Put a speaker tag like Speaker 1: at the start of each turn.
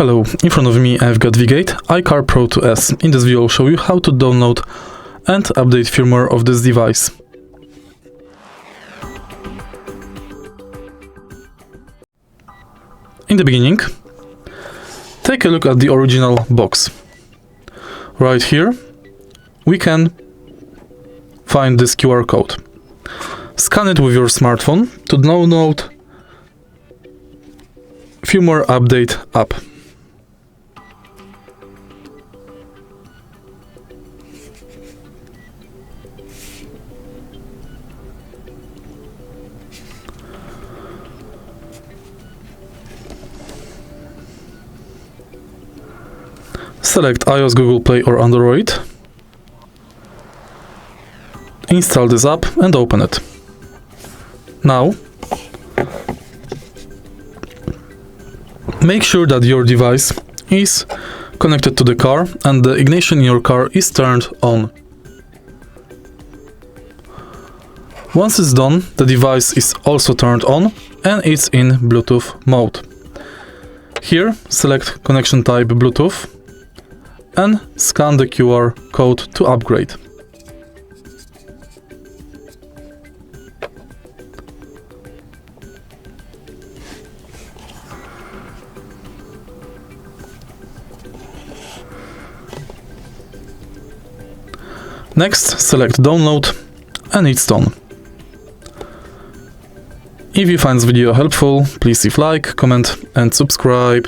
Speaker 1: Hello, in front of me I've got Vgate iCar Pro 2S. In this video I'll show you how to download and update firmware of this device. In the beginning, take a look at the original box. Right here we can find this QR code. Scan it with your smartphone to download Firmware Update app. Select iOS, Google Play or Android. Install this app and open it. Now, make sure that your device is connected to the car and the ignition in your car is turned on. Once it's done, the device is also turned on and it's in Bluetooth mode. Here, select connection type Bluetooth and scan the QR code to upgrade. Next, select download and it's done. If you find this video helpful, please leave like, comment and subscribe.